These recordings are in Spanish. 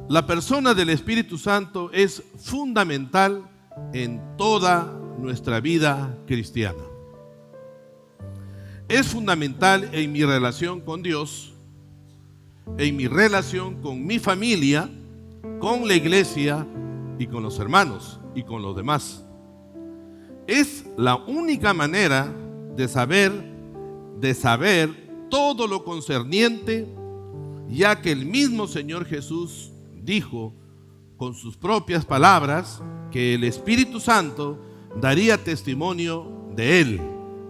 La persona del Espíritu Santo es fundamental en toda nuestra vida cristiana. Es fundamental en mi relación con Dios, en mi relación con mi familia, con la iglesia y con los hermanos y con los demás. Es la única manera de saber todo lo concerniente, ya que el mismo Señor Jesús dijo con sus propias palabras que el Espíritu Santo daría testimonio de Él,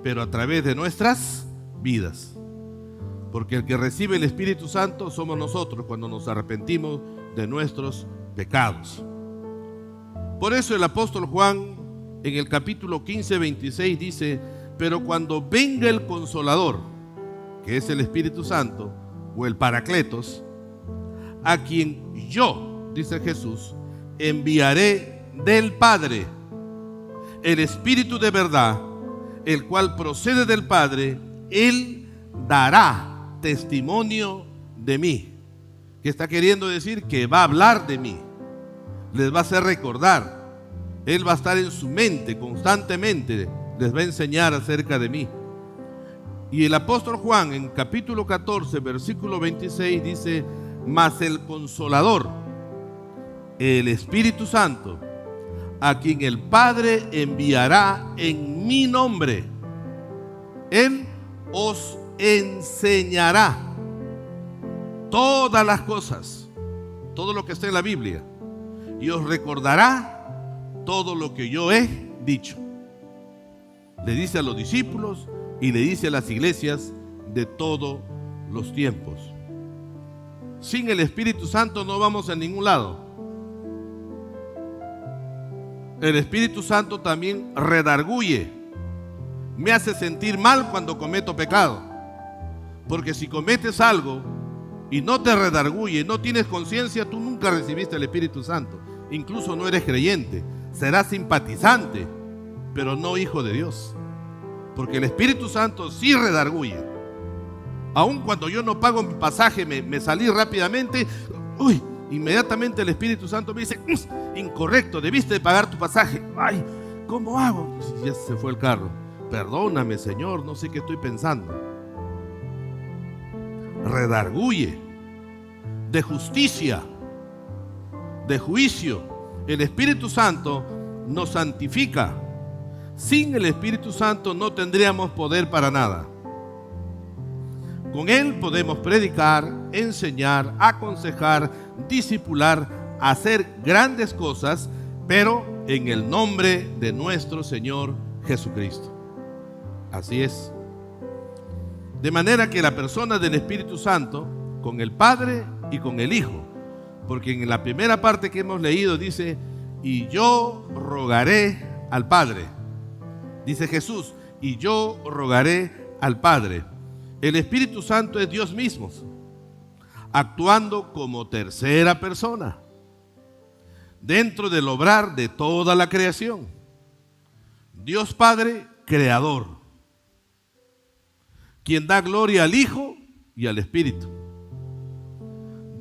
pero a través de nuestras vidas. Porque el que recibe el Espíritu Santo somos nosotros cuando nos arrepentimos de nuestros pecados. Por eso el apóstol Juan en el capítulo 15, 26 dice: pero cuando venga el Consolador, que es el Espíritu Santo, o el Paracletos, a quien yo, dice Jesús, enviaré del Padre, el Espíritu de verdad, el cual procede del Padre, Él dará testimonio de mí. ¿Qué está queriendo decir? Que va a hablar de mí, les va a hacer recordar, Él va a estar en su mente constantemente, les va a enseñar acerca de mí. Y el apóstol Juan en capítulo 14, versículo 26 dice: mas el Consolador, el Espíritu Santo, a quien el Padre enviará en mi nombre, Él os enseñará todas las cosas, todo lo que está en la Biblia, y os recordará todo lo que yo he dicho. Le dice a los discípulos y le dice a las iglesias de todos los tiempos. Sin el Espíritu Santo no vamos a ningún lado. El Espíritu Santo también redarguye, me hace sentir mal cuando cometo pecado. Porque si cometes algo y no te redarguye, no tienes conciencia, tú nunca recibiste el Espíritu Santo. Incluso no eres creyente, serás simpatizante, pero no hijo de Dios. Porque el Espíritu Santo sí redarguye. Aun cuando yo no pago mi pasaje, me salí rápidamente, inmediatamente el Espíritu Santo me dice: incorrecto, debiste de pagar tu pasaje. Ay, ¿cómo hago? Ya se fue el carro. Perdóname, Señor, no sé qué estoy pensando. Redarguye de justicia, de juicio. El Espíritu Santo nos santifica. Sin el Espíritu Santo no tendríamos poder para nada. Con Él podemos predicar, enseñar, aconsejar, discipular, hacer grandes cosas, pero en el nombre de nuestro Señor Jesucristo. Así es. De manera que la persona del Espíritu Santo, con el Padre y con el Hijo, porque en la primera parte que hemos leído dice: y yo rogaré al Padre. Dice Jesús: y yo rogaré al Padre. El Espíritu Santo es Dios mismo, actuando como tercera persona, dentro del obrar de toda la creación. Dios Padre, creador, quien da gloria al Hijo y al Espíritu.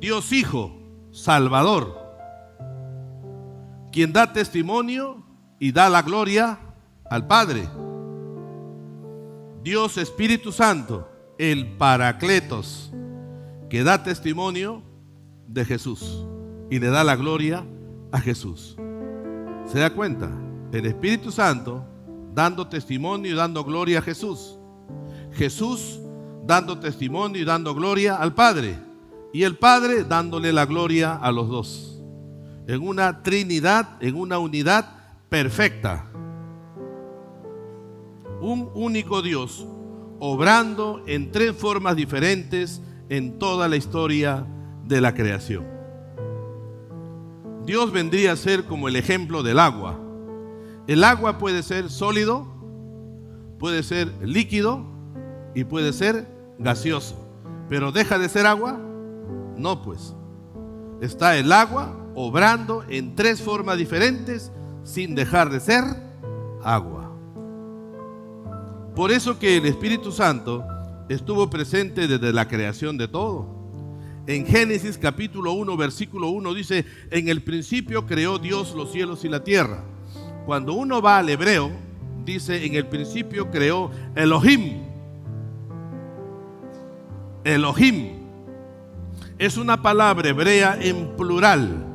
Dios Hijo, Salvador, quien da testimonio y da la gloria al Padre. Dios Espíritu Santo, el Paracletos, que da testimonio de Jesús y le da la gloria a Jesús. ¿Se da cuenta? El Espíritu Santo dando testimonio y dando gloria a Jesús. Jesús dando testimonio y dando gloria al Padre. Y el Padre dándole la gloria a los dos. En una Trinidad, en una unidad perfecta. Un único Dios, obrando en tres formas diferentes en toda la historia de la creación. Dios vendría a ser como el ejemplo del agua. El agua puede ser sólido, puede ser líquido y puede ser gaseoso. ¿Pero deja de ser agua? No, pues. Está el agua obrando en tres formas diferentes sin dejar de ser agua. Por eso que el Espíritu Santo estuvo presente desde la creación de todo. En Génesis capítulo 1, versículo 1 dice: en el principio creó Dios los cielos y la tierra. Cuando uno va al hebreo, dice: en el principio creó Elohim. Elohim es una palabra hebrea en plural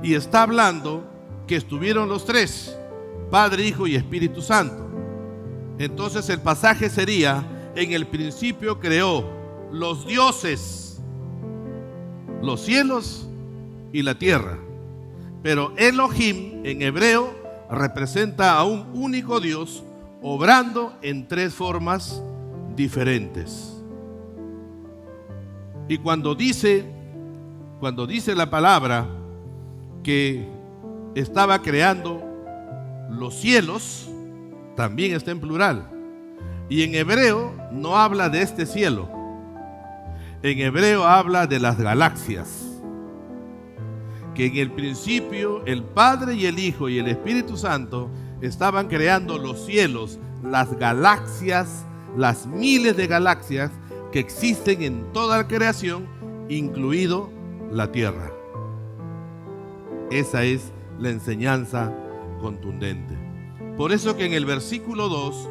y está hablando que estuvieron los tres, Padre, Hijo y Espíritu Santo. Entonces el pasaje sería: en el principio creó los dioses, los cielos y la tierra. Pero Elohim en hebreo representa a un único Dios obrando en tres formas diferentes. Y cuando dice la palabra que estaba creando los cielos, también está en plural. Y en hebreo no habla de este cielo. En hebreo habla de las galaxias. Que en el principio el Padre y el Hijo y el Espíritu Santo estaban creando los cielos, las galaxias, las miles de galaxias que existen en toda la creación, incluido la tierra. Esa es la enseñanza contundente. Por eso que en el versículo 2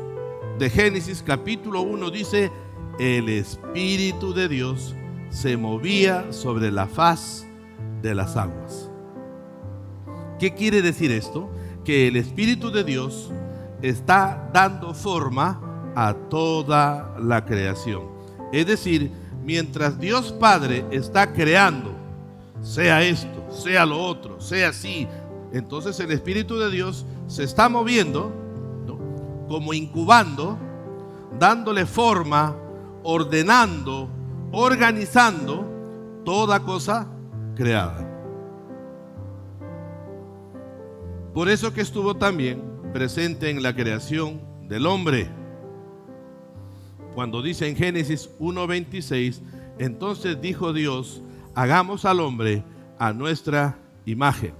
de Génesis capítulo 1 dice: el Espíritu de Dios se movía sobre la faz de las aguas. ¿Qué quiere decir esto? Que el Espíritu de Dios está dando forma a toda la creación. Es decir, mientras Dios Padre está creando, sea esto, sea lo otro, sea así, entonces el Espíritu de Dios se está moviendo, ¿no?, como incubando, dándole forma, ordenando, organizando toda cosa creada. Por eso que estuvo también presente en la creación del hombre. Cuando dice en Génesis 1:26, entonces dijo Dios: hagamos al hombre a nuestra imagen.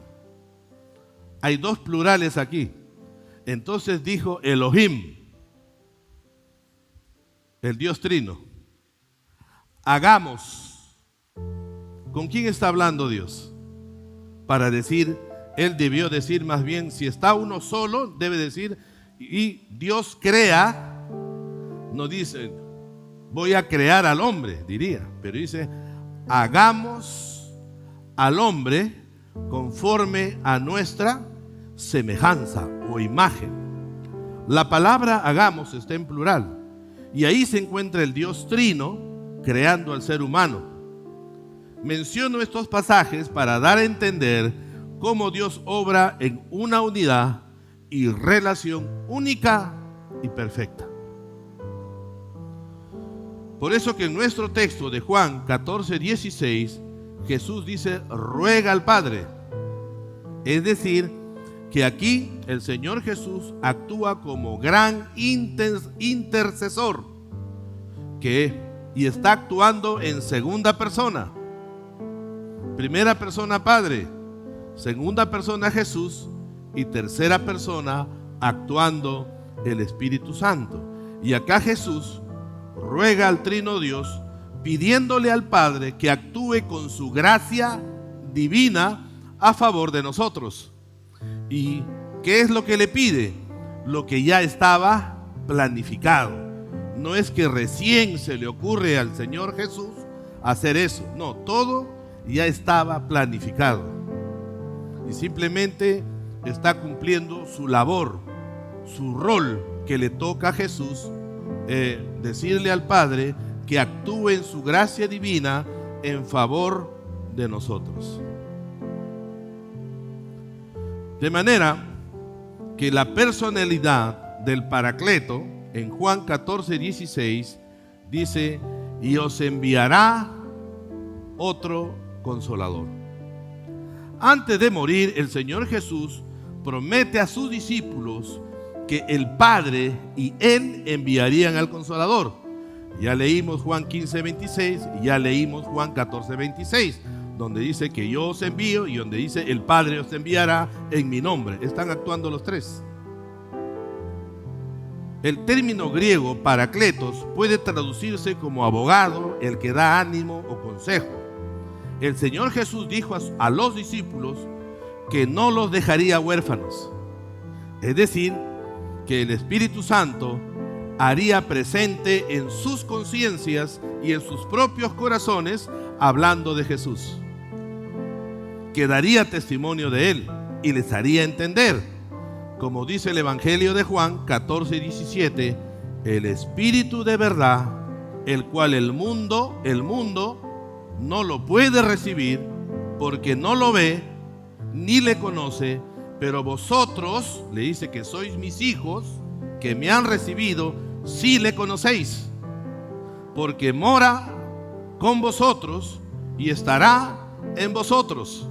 Hay dos plurales aquí. Entonces dijo Elohim, el Dios Trino. Hagamos. ¿Con quién está hablando Dios? Para decir, Él debió decir más bien, si está uno solo, debe decir, y Dios crea. No dice, voy a crear al hombre, diría, pero dice, hagamos al hombre conforme a nuestra semejanza o imagen. La palabra hagamos está en plural, y ahí se encuentra el Dios Trino creando al ser humano. Menciono estos pasajes para dar a entender cómo Dios obra en una unidad y relación única y perfecta. Por eso que en nuestro texto de Juan 14:16, Jesús dice, ruega al Padre. Es decir, que aquí el Señor Jesús actúa como gran intercesor, y está actuando en segunda persona. Primera persona Padre, segunda persona Jesús y tercera persona actuando el Espíritu Santo. Y acá Jesús ruega al Trino Dios, pidiéndole al Padre que actúe con su gracia divina a favor de nosotros. ¿Y qué es lo que le pide? Lo que ya estaba planificado. No es que recién se le ocurre al Señor Jesús hacer eso. No, todo ya estaba planificado. Y simplemente está cumpliendo su labor, su rol que le toca a Jesús, decirle al Padre que actúe en su gracia divina en favor de nosotros. De manera que la personalidad del Paracleto en Juan 14:16 dice: y os enviará otro consolador. Antes de morir, el Señor Jesús promete a sus discípulos que el Padre y Él enviarían al Consolador. Ya leímos Juan 15:26 y ya leímos Juan 14:26, donde dice que yo os envío y donde dice el Padre os enviará en mi nombre. Están actuando los tres. El término griego paracletos puede traducirse como abogado, el que da ánimo o consejo. El Señor Jesús dijo a los discípulos que no los dejaría huérfanos. Es decir, que el Espíritu Santo haría presente en sus conciencias y en sus propios corazones hablando de Jesús. Que daría testimonio de Él y les haría entender, como dice el Evangelio de Juan 14:17, el Espíritu de verdad, el cual el mundo no lo puede recibir porque no lo ve ni le conoce, pero vosotros, le dice que sois mis hijos, que me han recibido, sí le conocéis, porque mora con vosotros y estará en vosotros.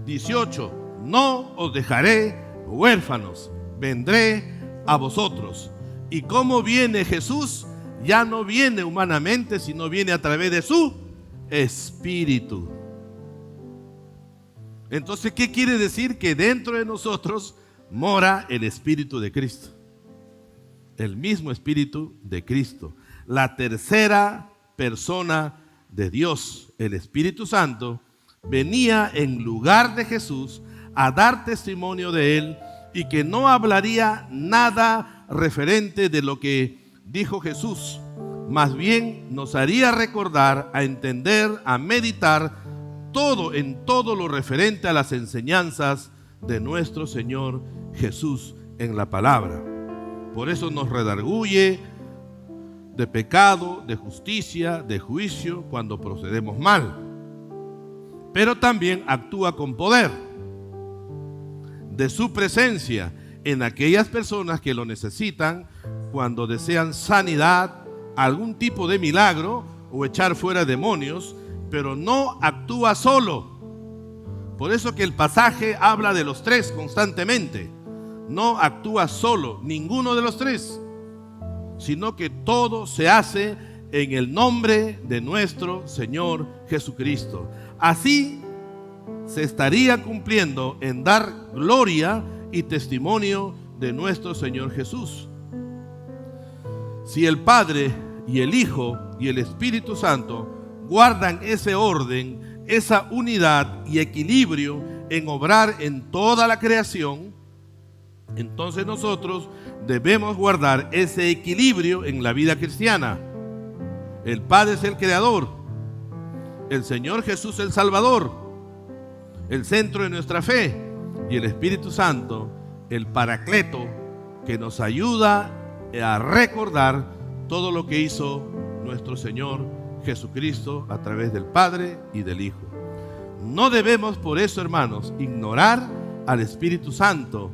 18. No os dejaré huérfanos, vendré a vosotros. Y cómo viene Jesús, ya no viene humanamente, sino viene a través de su Espíritu. Entonces, ¿qué quiere decir? Que dentro de nosotros mora el Espíritu de Cristo. El mismo Espíritu de Cristo. La tercera persona de Dios, el Espíritu Santo, venía en lugar de Jesús a dar testimonio de Él y que no hablaría nada referente de lo que dijo Jesús. Más bien nos haría recordar, a entender, a meditar en todo lo referente a las enseñanzas de nuestro Señor Jesús en la palabra. Por eso nos redarguye de pecado, de justicia, de juicio cuando procedemos mal. Pero también actúa con poder de su presencia en aquellas personas que lo necesitan cuando desean sanidad, algún tipo de milagro o echar fuera demonios, pero no actúa solo. Por eso que el pasaje habla de los tres constantemente. No actúa solo, ninguno de los tres, sino que todo se hace en el nombre de nuestro Señor Jesucristo. Así se estaría cumpliendo en dar gloria y testimonio de nuestro Señor Jesús. Si el Padre y el Hijo y el Espíritu Santo guardan ese orden, esa unidad y equilibrio en obrar en toda la creación, entonces nosotros debemos guardar ese equilibrio en la vida cristiana. El Padre es el creador, el Señor Jesús el Salvador, el centro de nuestra fe, y el Espíritu Santo, el Paracleto, que nos ayuda a recordar todo lo que hizo nuestro Señor Jesucristo a través del Padre y del Hijo. No debemos por eso, hermanos, ignorar al Espíritu Santo.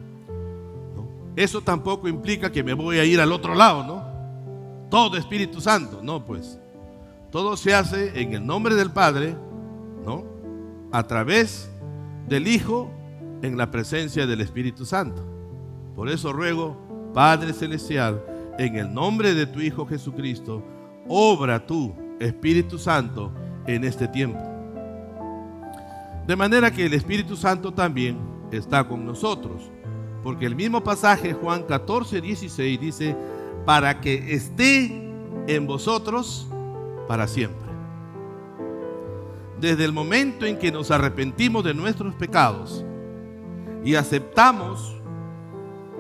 Eso tampoco implica que me voy a ir al otro lado, ¿no? Todo Espíritu Santo, no, pues. Todo se hace en el nombre del Padre, ¿no? A través del Hijo, en la presencia del Espíritu Santo. Por eso ruego, Padre Celestial, en el nombre de tu Hijo Jesucristo, obra tú, Espíritu Santo, en este tiempo. De manera que el Espíritu Santo también está con nosotros. Porque el mismo pasaje, Juan 14:16, dice, para que esté en vosotros para siempre. Desde el momento en que nos arrepentimos de nuestros pecados y aceptamos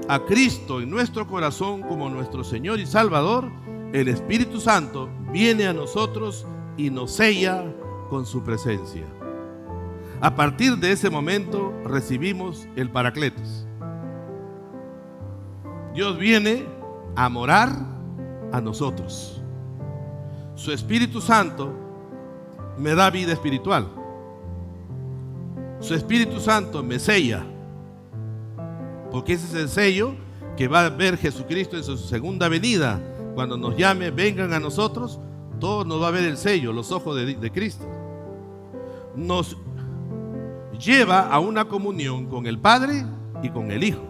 a Cristo en nuestro corazón como nuestro Señor y Salvador, el Espíritu Santo viene a nosotros y nos sella con su presencia. A partir de ese momento recibimos el Paracletos. Dios viene a morar a nosotros. Su Espíritu Santo me da vida espiritual. Su Espíritu Santo me sella. Porque ese es el sello que va a ver Jesucristo en su segunda venida. Cuando nos llame, vengan a nosotros, todos nos va a ver el sello, los ojos de Cristo. Nos lleva a una comunión con el Padre y con el Hijo.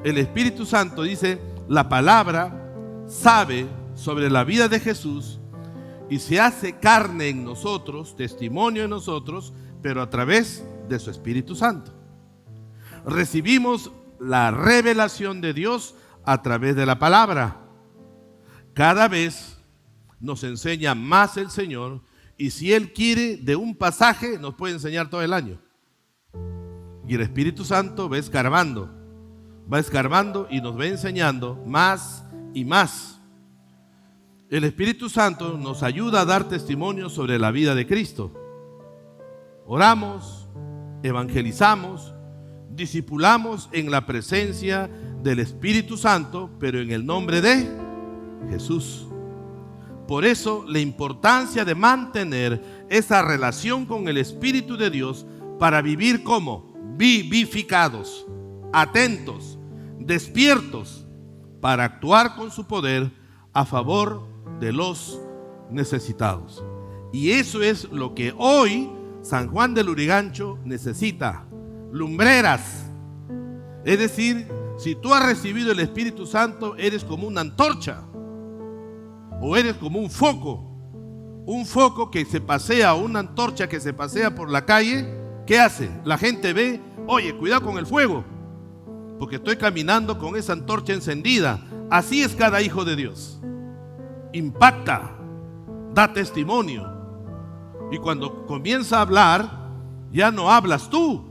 El Espíritu Santo, dice, la palabra sabe sobre la vida de Jesús y se hace carne en nosotros, testimonio en nosotros, pero a través de su Espíritu Santo. Recibimos la revelación de Dios a través de la palabra. Cada vez nos enseña más el Señor, y si Él quiere de un pasaje, nos puede enseñar todo el año. Y el Espíritu Santo va escarbando y nos va enseñando más y más. El Espíritu Santo nos ayuda a dar testimonio sobre la vida de Cristo. Oramos, evangelizamos, discipulamos en la presencia del Espíritu Santo, pero en el nombre de Jesús. Por eso la importancia de mantener esa relación con el Espíritu de Dios para vivir como vivificados, atentos, despiertos, para actuar con su poder a favor de los necesitados. Y eso es lo que hoy San Juan de Lurigancho necesita. Lumbreras. Es decir, si tú has recibido el Espíritu Santo, eres como una antorcha o eres como un foco que se pasea, una antorcha que se pasea por la calle. ¿Qué hace? La gente ve, oye, cuidado con el fuego, porque estoy caminando con esa antorcha encendida. Así es cada hijo de Dios. Impacta, da testimonio. Y cuando comienza a hablar, ya no hablas tú,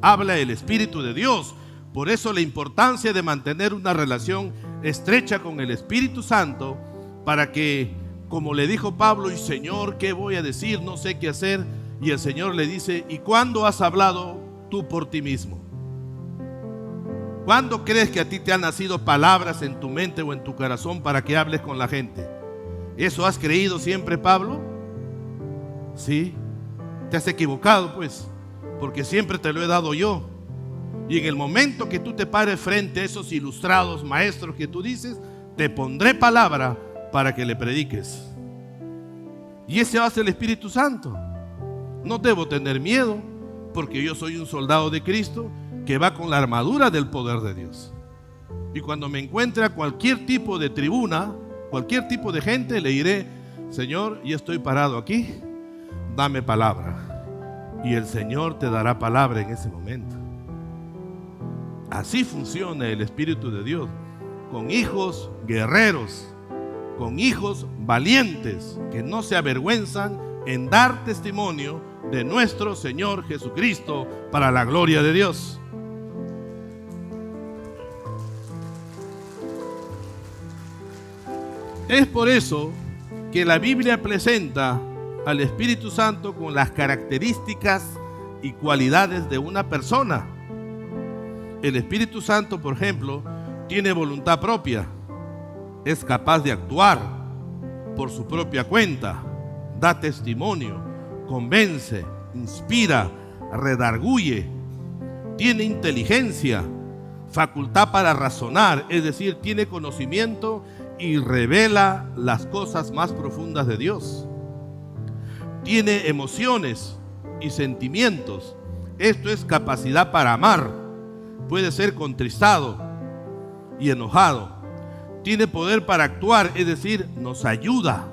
habla el Espíritu de Dios. Por eso la importancia de mantener una relación estrecha con el Espíritu Santo, para que, como le dijo Pablo, y Señor, ¿qué voy a decir? No sé qué hacer. Y el Señor le dice, ¿y cuándo has hablado tú por ti mismo? ¿Cuándo crees que a ti te han nacido palabras en tu mente o en tu corazón para que hables con la gente? ¿Eso has creído siempre, Pablo? Sí, te has equivocado pues, porque siempre te lo he dado yo. Y en el momento que tú te pares frente a esos ilustrados maestros que tú dices, te pondré palabra para que le prediques. Y ese va a ser el Espíritu Santo. No debo tener miedo, porque yo soy un soldado de Cristo que va con la armadura del poder de Dios. Y cuando me encuentre a cualquier tipo de tribuna, cualquier tipo de gente, le diré, Señor, ya estoy parado aquí, dame palabra. Y el Señor te dará palabra en ese momento. Así funciona el Espíritu de Dios, con hijos guerreros, con hijos valientes, que no se avergüenzan en dar testimonio de nuestro Señor Jesucristo para la gloria de Dios. Es por eso que la Biblia presenta al Espíritu Santo con las características y cualidades de una persona. El Espíritu Santo, por ejemplo, tiene voluntad propia, es capaz de actuar por su propia cuenta, da testimonio, convence, inspira, redarguye, tiene inteligencia, facultad para razonar, es decir, tiene conocimiento y revela las cosas más profundas de Dios. Tiene emociones y sentimientos, esto es capacidad para amar, puede ser contristado y enojado. Tiene poder para actuar, es decir, nos ayuda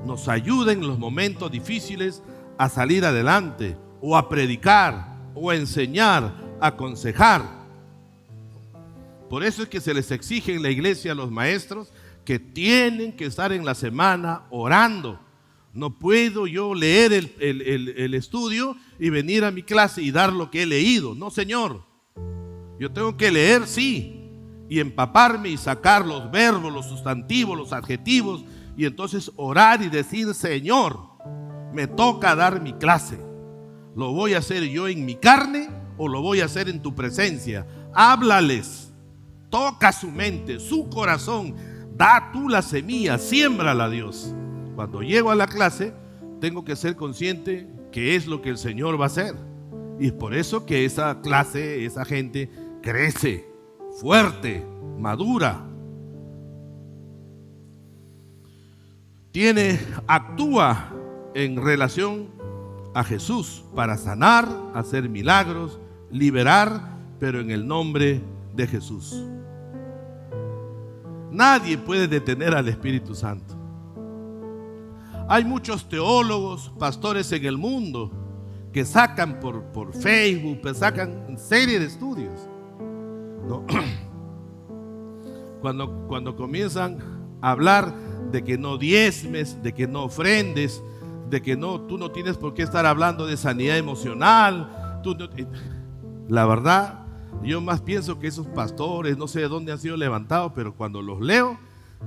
en los momentos difíciles a salir adelante, o a predicar, o a enseñar, a aconsejar. Por eso es que se les exige en la iglesia a los maestros que tienen que estar en la semana orando. No puedo yo leer el estudio y venir a mi clase y dar lo que he leído. No, Señor. Yo tengo que leer, sí, y empaparme y sacar los verbos, los sustantivos, los adjetivos, y entonces orar y decir, Señor, me toca dar mi clase. ¿Lo voy a hacer yo en mi carne o lo voy a hacer en tu presencia? Háblales, toca su mente, su corazón, da tú la semilla, siémbrala, Dios. Cuando llego a la clase, tengo que ser consciente que es lo que el Señor va a hacer. Y es por eso que esa clase, esa gente crece, fuerte, madura. Actúa en relación a Jesús para sanar, hacer milagros, liberar, pero en el nombre de Jesús. Nadie puede detener al Espíritu Santo. Hay muchos teólogos, pastores en el mundo que sacan por Facebook, que sacan serie de estudios, ¿no? Cuando comienzan a hablar de que no diezmes, de que no ofrendes, de que tú no tienes por qué estar hablando de sanidad emocional. La verdad, yo más pienso que esos pastores, no sé de dónde han sido levantados, pero cuando los leo,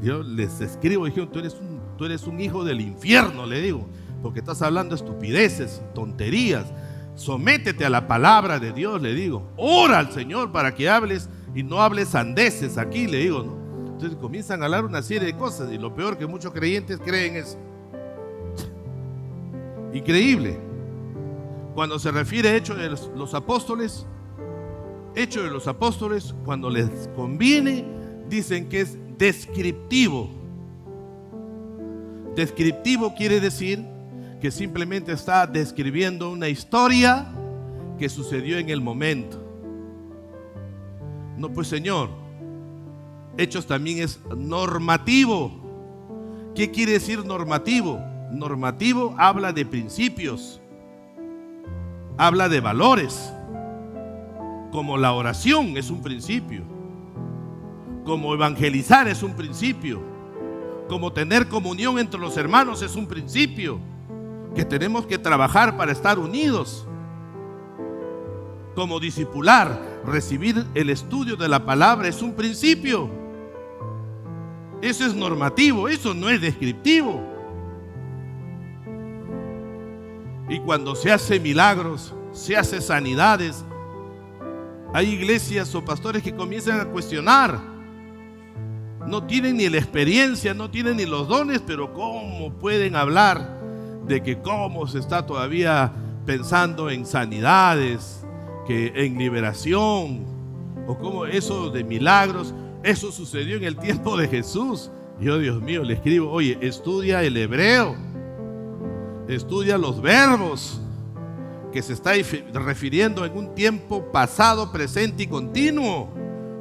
yo les escribo y digo, tú eres un hijo del infierno, le digo, porque estás hablando estupideces, tonterías. Sométete a la palabra de Dios, le digo. Ora al Señor para que hables y no hables sandeces aquí, le digo, ¿no? Entonces comienzan a hablar una serie de cosas y lo peor que muchos creyentes creen es increíble. Cuando se refiere a Hechos de los Apóstoles, cuando les conviene, dicen que es descriptivo. Descriptivo quiere decir que simplemente está describiendo una historia que sucedió en el momento. No, pues Señor, Hechos también es normativo. ¿Qué quiere decir normativo? Normativo habla de principios, habla de valores, como la oración es un principio, como evangelizar es un principio, como tener comunión entre los hermanos es un principio, que tenemos que trabajar para estar unidos, como discipular, recibir el estudio de la palabra es un principio. Eso es normativo, eso no es descriptivo. Y cuando se hace milagros, se hace sanidades, hay iglesias o pastores que comienzan a cuestionar. No tienen ni la experiencia, no tienen ni los dones, pero ¿cómo pueden hablar de que cómo se está todavía pensando en sanidades, que en liberación, o cómo eso de milagros? Eso sucedió en el tiempo de Jesús. Yo, Dios mío, le escribo, oye, estudia el hebreo, estudia los verbos, que se está refiriendo en un tiempo pasado, presente y continuo.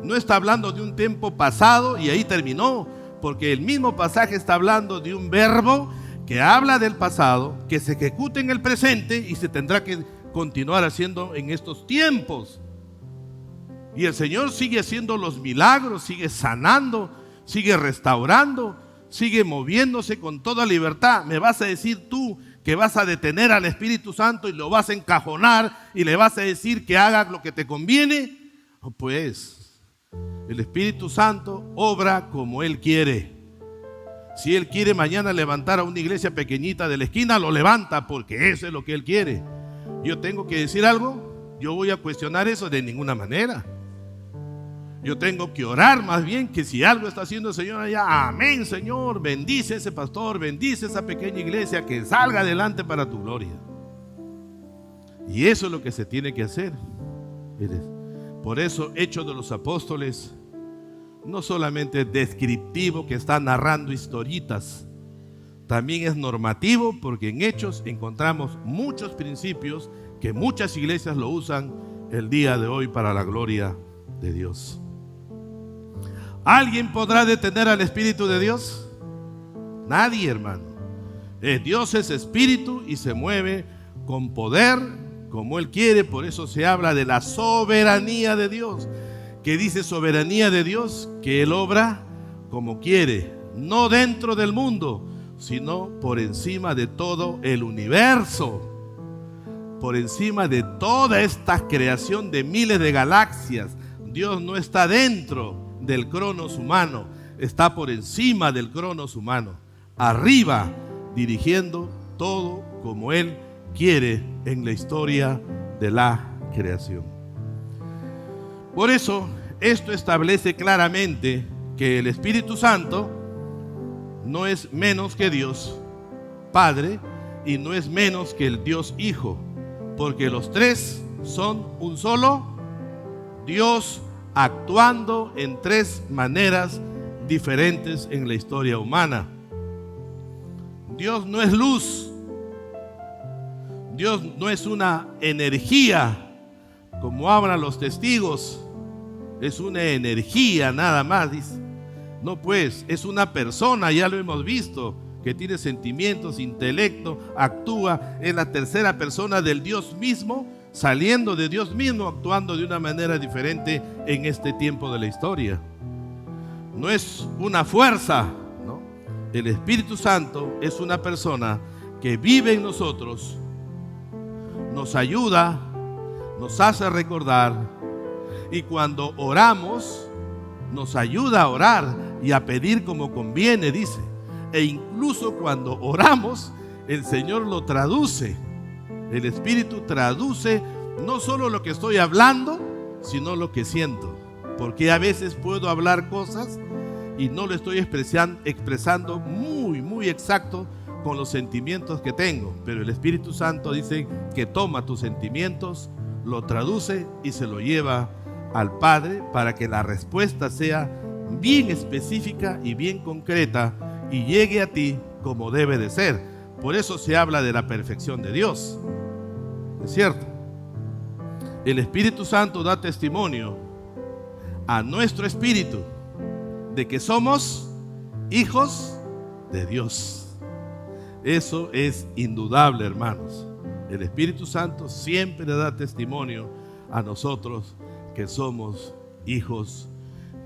No está hablando de un tiempo pasado y ahí terminó, porque el mismo pasaje está hablando de un verbo que habla del pasado, que se ejecuta en el presente y se tendrá que continuar haciendo en estos tiempos. Y el Señor sigue haciendo los milagros, sigue sanando, sigue restaurando, sigue moviéndose con toda libertad. ¿Me vas a decir tú que vas a detener al Espíritu Santo y lo vas a encajonar y le vas a decir que haga lo que te conviene? Pues el Espíritu Santo obra como Él quiere. Si Él quiere mañana levantar a una iglesia pequeñita de la esquina, lo levanta, porque eso es lo que Él quiere. ¿Yo tengo que decir algo? ¿Yo voy a cuestionar eso? De ninguna manera. Yo tengo que orar más bien, que si algo está haciendo el Señor allá, amén, Señor, bendice a ese pastor, bendice a esa pequeña iglesia, que salga adelante para tu gloria. Y eso es lo que se tiene que hacer. Por eso Hechos de los Apóstoles no solamente es descriptivo, que está narrando historitas, también es normativo, porque en Hechos encontramos muchos principios que muchas iglesias lo usan el día de hoy para la gloria de Dios. ¿Alguien podrá detener al Espíritu de Dios? Nadie, hermano. Dios es espíritu y se mueve con poder como Él quiere. Por eso se habla de la soberanía de Dios. ¿Qué dice soberanía de Dios? Que Él obra como quiere, no dentro del mundo, sino por encima de todo el universo, por encima de toda esta creación de miles de galaxias. Dios no está dentro del cronos humano, está por encima del cronos humano, arriba, dirigiendo todo como Él quiere en la historia de la creación. Por eso, esto establece claramente que el Espíritu Santo no es menos que Dios Padre y no es menos que el Dios Hijo, porque los tres son un solo Dios, actuando en tres maneras diferentes en la historia humana. Dios no es luz, Dios no es una energía como hablan los testigos, es una energía nada más, dice. No, pues es una persona, ya lo hemos visto, que tiene sentimientos, intelecto, actúa, es la tercera persona del Dios mismo, saliendo de Dios mismo, actuando de una manera diferente en este tiempo de la historia. no es una fuerza, ¿no? El Espíritu Santo es una persona que vive en nosotros, nos ayuda, nos hace recordar, y cuando oramos, nos ayuda a orar y a pedir como conviene, dice. E incluso cuando oramos, el Señor lo traduce. El Espíritu traduce no solo lo que estoy hablando, sino lo que siento. Porque a veces puedo hablar cosas y no lo estoy expresando muy exacto con los sentimientos que tengo. Pero el Espíritu Santo dice que toma tus sentimientos, lo traduce y se lo lleva al Padre para que la respuesta sea bien específica y bien concreta y llegue a ti como debe de ser. Por eso se habla de la perfección de Dios. ¿Es cierto? El Espíritu Santo da testimonio a nuestro espíritu de que somos hijos de Dios. Eso es indudable, hermanos. El Espíritu Santo siempre da testimonio a nosotros que somos hijos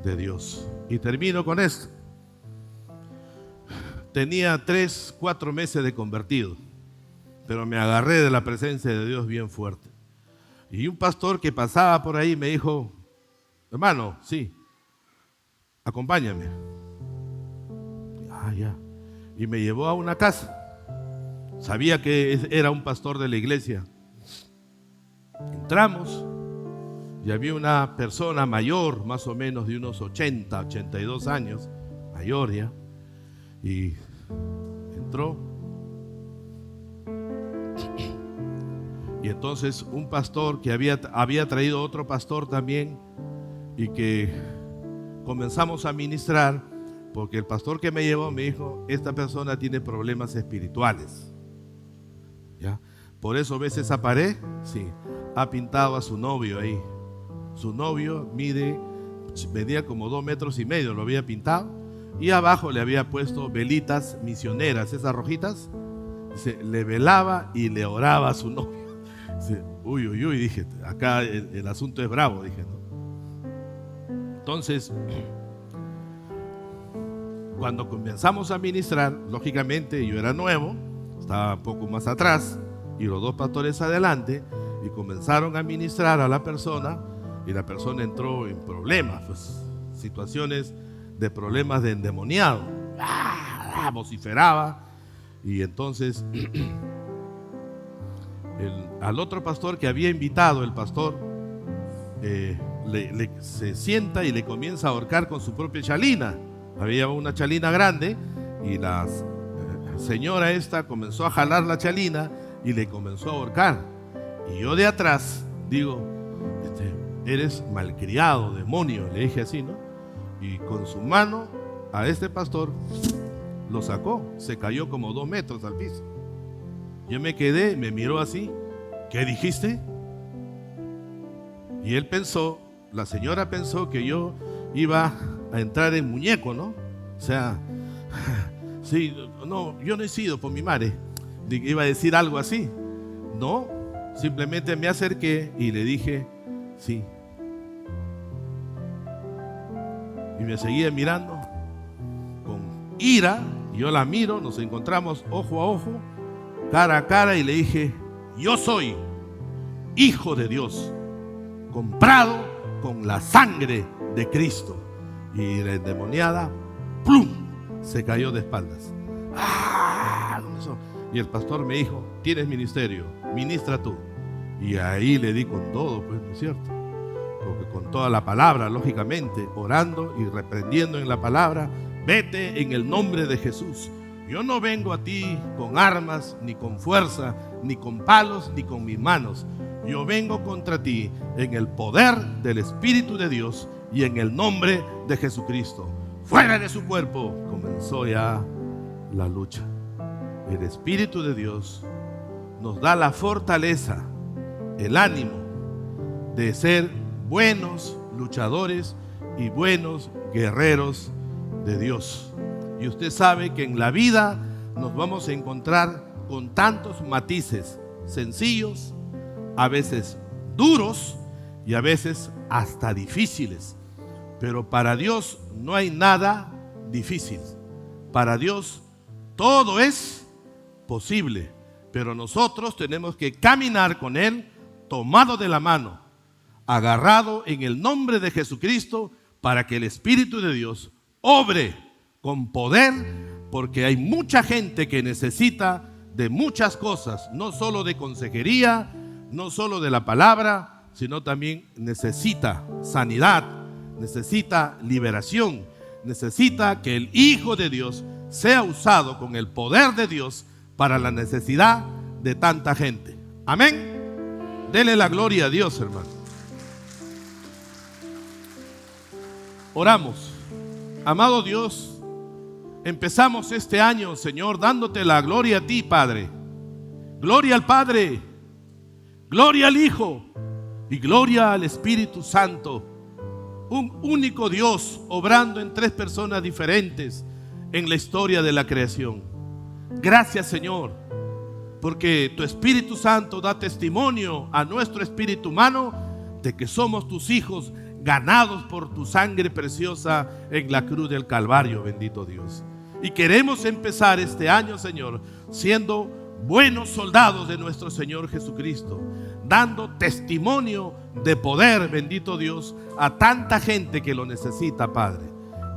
de Dios. Y termino con esto. Tenía 3, 4 meses de convertido, pero me agarré de la presencia de Dios bien fuerte. Y un pastor que pasaba por ahí me dijo: hermano, sí, acompáñame. Ya. Y me llevó a una casa. Sabía que era un pastor de la iglesia. Entramos y había una persona mayor, más o menos de unos 80, 82 años, mayor ya. Y entró. Y entonces un pastor que había traído otro pastor también, y que comenzamos a ministrar, porque el pastor que me llevó me dijo: esta persona tiene problemas espirituales. ¿Ya? Por eso ves esa pared, sí, ha pintado a su novio ahí. Su novio medía como 2,5 metros, lo había pintado. Y abajo le había puesto velitas misioneras, esas rojitas. Dice, le velaba y le oraba a su novio. Dice, uy, dije, acá el asunto es bravo, dije, ¿no? Entonces, cuando comenzamos a ministrar, lógicamente yo era nuevo, estaba un poco más atrás, y los 2 pastores adelante, y comenzaron a ministrar a la persona, y la persona entró en problemas, pues, situaciones de problemas de endemoniado. Vociferaba. Y entonces al otro pastor que había invitado, el pastor se sienta y le comienza a ahorcar con su propia chalina. Había una chalina grande y la señora esta comenzó a jalar la chalina y le comenzó a ahorcar. Y yo de atrás digo: eres malcriado, demonio, le dije así, ¿no? Y con su mano a este pastor lo sacó, se cayó como 2 metros al piso. Yo me quedé, me miró así: ¿qué dijiste? Y él pensó, la señora pensó que yo iba a entrar en muñeco, ¿no? O sea, sí, no, yo no he sido por mi madre, iba a decir algo así. No, simplemente me acerqué y le dije: sí. Y me seguía mirando con ira. Yo la miro, nos encontramos ojo a ojo, cara a cara, y le dije: yo soy hijo de Dios, comprado con la sangre de Cristo. Y la endemoniada, ¡plum!, se cayó de espaldas. Y el pastor me dijo: tienes ministerio, ministra tú. Y ahí le di con todo, pues, ¿no es cierto? Porque con toda la palabra, lógicamente, orando y reprendiendo en la palabra: vete en el nombre de Jesús. Yo no vengo a ti con armas, ni con fuerza, ni con palos, ni con mis manos. Yo vengo contra ti en el poder del Espíritu de Dios y en el nombre de Jesucristo. Fuera de su cuerpo. Comenzó ya la lucha. El Espíritu de Dios nos da la fortaleza, el ánimo de ser buenos luchadores y buenos guerreros de Dios. Y usted sabe que en la vida nos vamos a encontrar con tantos matices sencillos, a veces duros y a veces hasta difíciles. Pero para Dios no hay nada difícil. Para Dios todo es posible. Pero nosotros tenemos que caminar con Él tomado de la mano, agarrado en el nombre de Jesucristo, para que el Espíritu de Dios obre con poder, porque hay mucha gente que necesita de muchas cosas, no solo de consejería, no solo de la palabra, sino también necesita sanidad, necesita liberación, necesita que el Hijo de Dios sea usado con el poder de Dios para la necesidad de tanta gente. Amén. Dele la gloria a Dios, hermano. Oramos. Amado Dios, empezamos este año, Señor, dándote la gloria a ti, Padre. Gloria al Padre, gloria al Hijo y gloria al Espíritu Santo. Un único Dios obrando en tres personas diferentes en la historia de la creación. Gracias, Señor, porque tu Espíritu Santo da testimonio a nuestro espíritu humano de que somos tus hijos, ganados por tu sangre preciosa en la cruz del Calvario, bendito Dios. Y queremos empezar este año, Señor, siendo buenos soldados de nuestro Señor Jesucristo, dando testimonio de poder, bendito Dios, a tanta gente que lo necesita, Padre.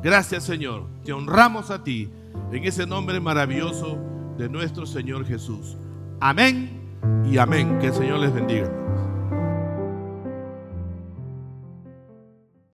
Gracias, Señor. Te honramos a ti en ese nombre maravilloso de nuestro Señor Jesús. Amén y amén. Que el Señor les bendiga.